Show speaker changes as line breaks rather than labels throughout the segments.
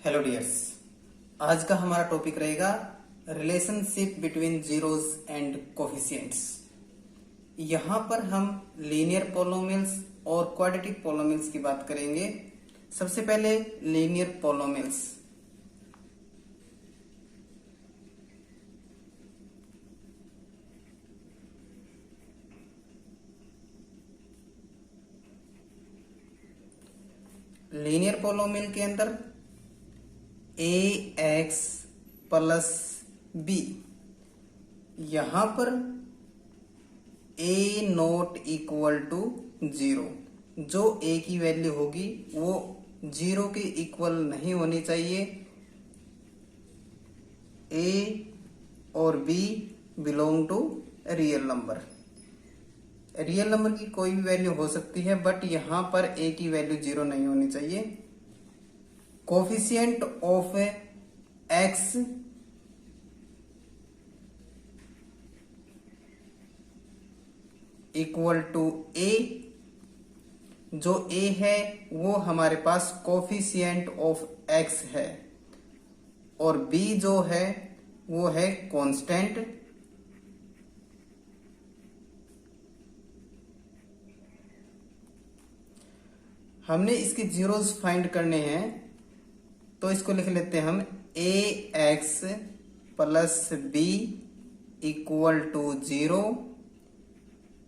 Hello dears. आज का हमारा टॉपिक रहेगा relationship between zeros and coefficients. यहाँ पर हम लीनियर पोलोमियल्स और क्वाड्रेटिक पोलोमियल्स की बात करेंगे। सबसे पहले लीनियर पोलोमियल्स। लीनियर पोलोमियल के अंदर ए एक्स प्लस बी, यहां पर ए नॉट इक्वल टू जीरो। जो ए की वैल्यू होगी वो जीरो के इक्वल नहीं होनी चाहिए। ए और B belong to real number. Real number की कोई भी वैल्यू हो सकती है, बट यहां पर ए की वैल्यू जीरो नहीं होनी चाहिए। Coefficient of x equal to a. जो ए है वो हमारे पास कोफिशिएंट ऑफ एक्स है, और बी जो है वो है कांस्टेंट। हमने इसके जीरोस फाइंड करने हैं, तो इसको लिख लेते हैं हम a x plus b equal to zero.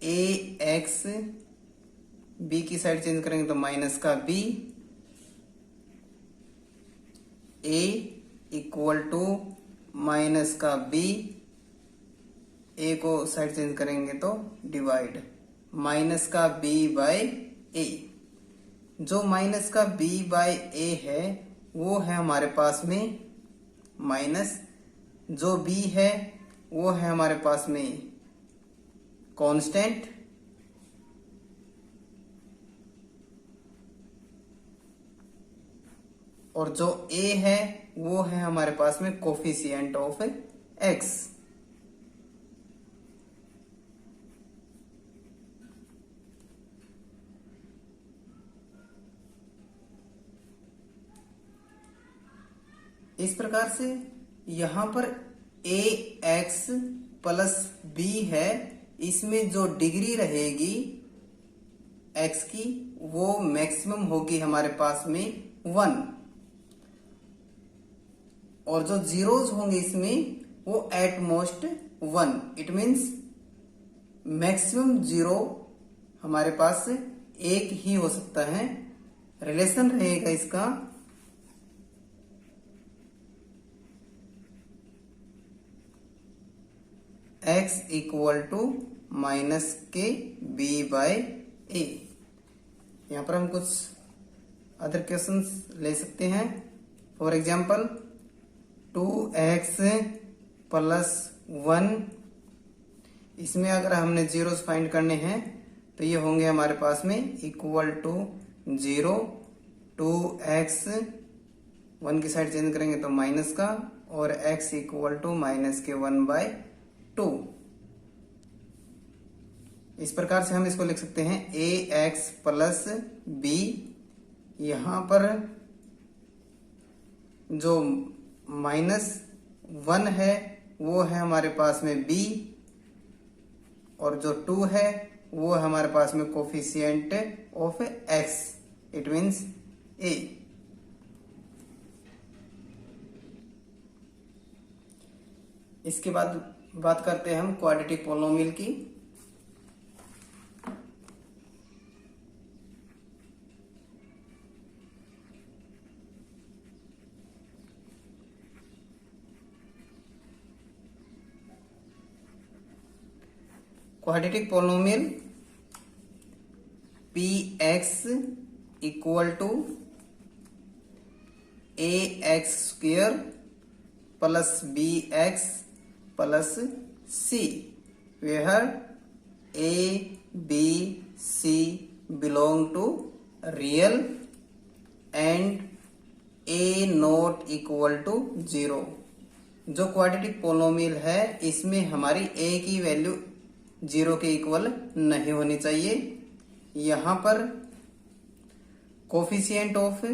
A x, b की साइड चेंज करेंगे तो माइनस का b, a equal to minus का बी, ए को साइड चेंज करेंगे तो डिवाइड माइनस का बी बाय ए। जो माइनस का b बाय ए है वो है हमारे पास में माइनस, जो b है वो है हमारे पास में कांस्टेंट, और जो a है वो है हमारे पास में कोफिशिएंट ऑफ x। इस प्रकार से यहां पर ए एक्स प्लस बी है, इसमें जो डिग्री रहेगी एक्स की वो मैक्सिमम होगी हमारे पास में 1, और जो जीरोस होंगे इसमें वो at most 1। It means maximum zero हमारे पास एक ही हो सकता है। रिलेशन रहेगा इसका x इक्वल टू माइनस के बी बाय ए। यहां पर हम कुछ अदर क्वेश्चंस ले सकते हैं। फॉर एग्जाम्पल 2x प्लस 1, इसमें अगर हमने जीरोस फाइंड करने हैं तो ये होंगे हमारे पास में इक्वल टू जीरो। 2x 1 की साइड चेंज करेंगे तो माइनस का, और x इक्वल टू माइनस के 1 बाय 2। इस प्रकार से हम इसको लिख सकते हैं ए एक्स प्लस बी। यहां पर जो -1 है वो है हमारे पास में b, और जो 2 है वो है हमारे पास में coefficient of x। It means a। इसके बाद बात करते हैं हम क्वाड्रेटिक पोलोमियल की। Quadratic polynomial P X equal to A X square plus B X plus C, where A B C belong to real and A not equal to zero. जो quadratic polynomial है इसमें हमारी ए की value zero के equal नहीं होनी चाहिए। यहां पर coefficient of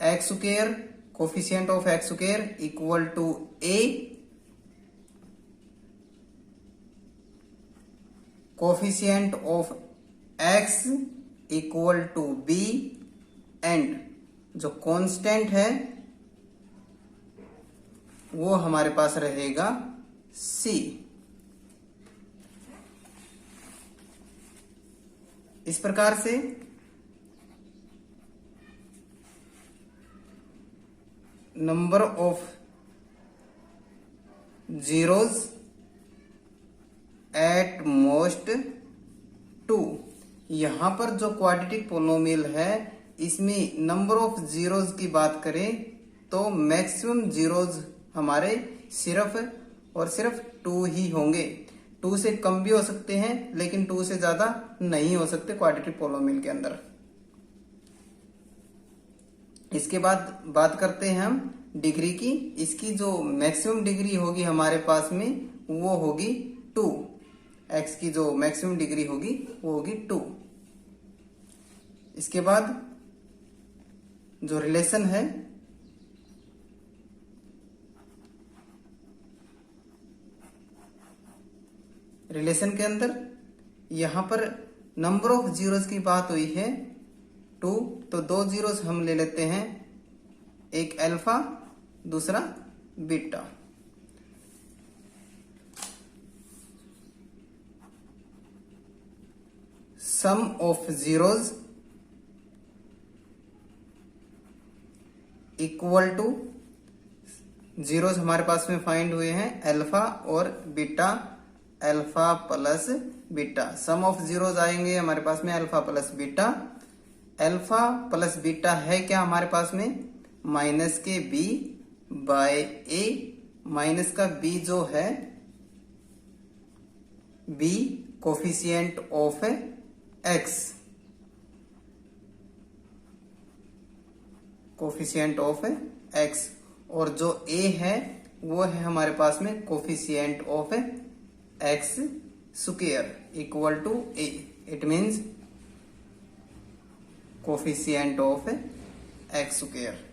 X square, coefficient of X square equal to A, coefficient of x equal to B, and जो कांस्टेंट है वो हमारे पास रहेगा सी। इस प्रकार से number of zeros at most 2। यहां पर जो क्वाड्रेटिक पोलिनोमियल है इसमें नंबर ऑफ जीरोज की बात करें तो मैक्सिमम जीरोज हमारे सिर्फ और सिर्फ 2 ही होंगे। 2 से कम भी हो सकते हैं लेकिन 2 से ज्यादा नहीं हो सकते क्वाड्रेटिक पोलिनोमियल के अंदर। इसके बाद बात करते हैं हम डिग्री की। इसकी जो मैक्सिमम डिग्री होगी हमारे पास में वो होगी 2। एक्स की जो मैक्सिमम डिग्री होगी वो होगी 2। इसके बाद जो रिलेशन है रिलेशन के अंदर यहां पर नंबर ऑफ जीरोस की बात हुई है 2, तो 2 जीरोस हम ले लेते हैं, एक अल्फा दूसरा beta. Sum of zeros equal to, zeros हमारे पास में फाइंड हुए हैं अल्फा और beta, alpha plus beta. Sum of zeros आएंगे हमारे पास में alpha plus beta. Alpha plus beta है क्या हमारे पास में, माइनस के बी बाय ए। माइनस का बी जो है B coefficient of X, coefficient of X, और जो ए है वो है हमारे पास में coefficient of X square equal to A. It means coefficient of X square.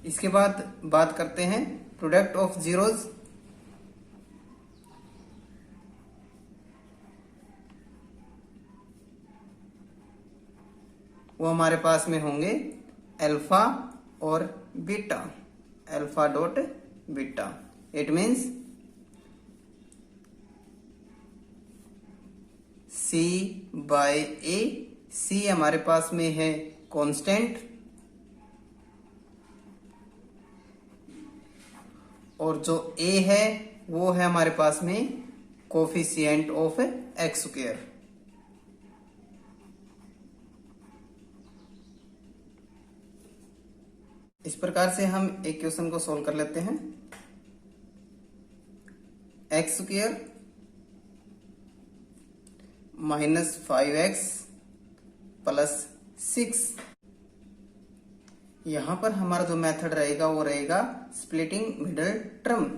इसके बाद बात करते हैं प्रोडक्ट ऑफ जीरोज। वो हमारे पास में होंगे अल्फा और beta, alpha dot beta. It means c by a. C हमारे पास में है कांस्टेंट और जो ए है वो है हमारे पास में कोफिशिएंट ऑफ एक्स स्क्वायर। इस प्रकार से हम एक क्वेश्चन को सोल्व कर लेते हैं। X square minus 5x plus 6। यहां पर हमारा जो मेथड रहेगा वो रहेगा स्प्लिटिंग मिडिल टर्म।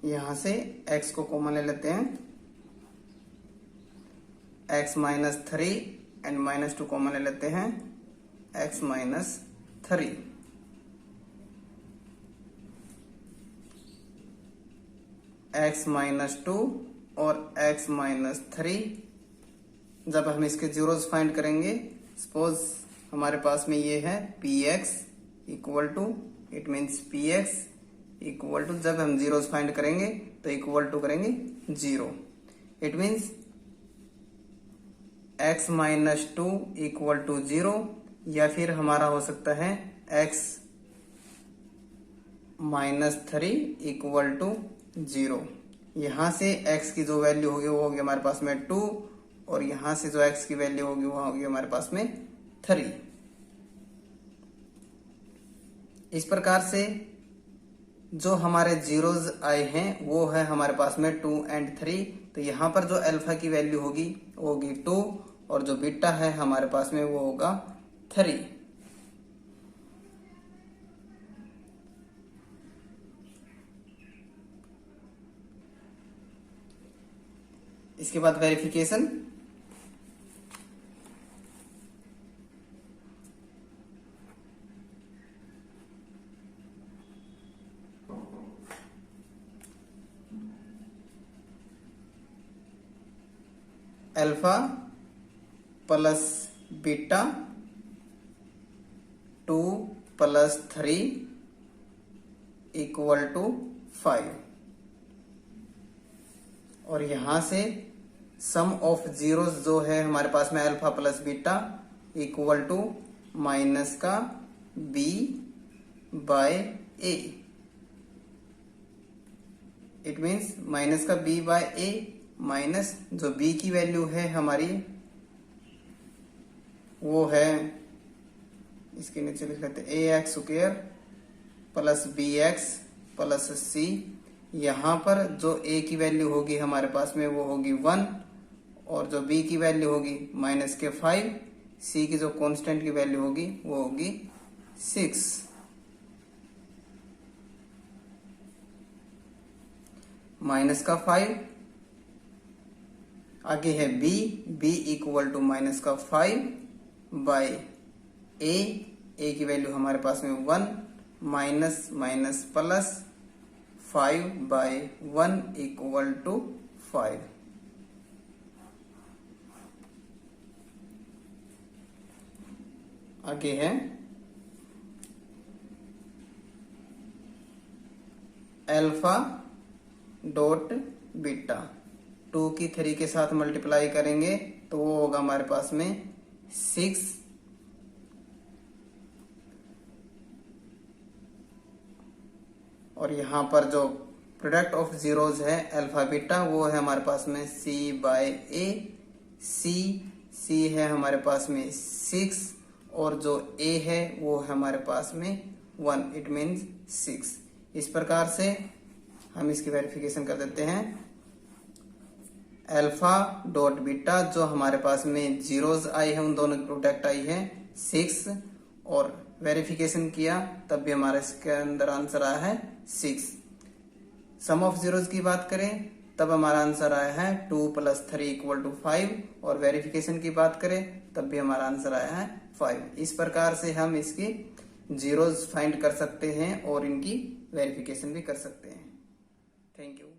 यहां से x को कॉमन ले लेते हैं, x minus 3 and minus 2 common ले लेते हैं, x माइनस 3। x माइनस 2 और x माइनस 3। जब हम इसके जीरोस फाइंड करेंगे, सपोज हमारे पास में ये है px equal to, it means px equal to, जब हम जीरोस फाइंड करेंगे तो इक्वल टू करेंगे 0। It means x minus 2 equal to 0, या फिर हमारा हो सकता है x माइनस 3 इक्वल टू 0। यहां से x की जो वैल्यू होगी वो होगी हमारे पास में 2, और यहां से जो x की वैल्यू होगी वो होगी हमारे पास में 3। इस प्रकार से जो हमारे जीरोज आए हैं वो है हमारे पास में 2 एंड 3। तो यहाँ पर जो अल्फा की वैल्यू होगी वो होगी 2, और जो बीटा है हमारे पास में वो होगा 3। इसके बाद वेरिफिकेशन। अल्फा प्लस बीटा 2 + 3 = 5 और यहां से सम ऑफ जीरोस जो है हमारे पास में alpha plus beta equal to minus का b by a। It means minus का b बाय a माइनस जो b की वैल्यू है हमारी वो है, इसके नीचे लिख लेते हैं ax² plus bx plus c। यहाँ पर जो a की वैल्यू होगी हमारे पास में वो होगी 1 और जो b की वैल्यू होगी -5, c की जो कांस्टेंट की वैल्यू होगी वो होगी 6। -5 आगे है b = -5 बाय a की वैल्यू हमारे पास में 1 माइनस माइनस प्लस 5 बाय 1 = 5। आगे है अल्फा डॉट बीटा 2 की 3 के साथ मल्टीप्लाई करेंगे तो वो होगा हमारे पास में 6 और यहाँ पर जो प्रोडक्ट ऑफ जीरोज है अल्फा बीटा वो है हमारे पास में c बाय a। c है हमारे पास में 6 और जो a है वो है हमारे पास में 1। It means 6। इस प्रकार से हम इसकी वेरिफिकेशन कर देते हैं। अल्फा डॉट बीटा जो हमारे पास में जीरोज आई है उन दोनों की प्रोडक्ट आई है 6 और वेरिफिकेशन किया तब भी हमारे इसके अंदर आंसर आया है 6। सम ऑफ जीरोज की बात करें तब हमारा आंसर आया है 2 + 3 = 5 और वेरिफिकेशन की बात करें तब भी हमारा आंसर आया है 5। इस प्रकार से हम इसकी जीरोज फाइंड कर सकते हैं और इनकी वेरिफिकेशन भी कर सकते हैं। Thank you.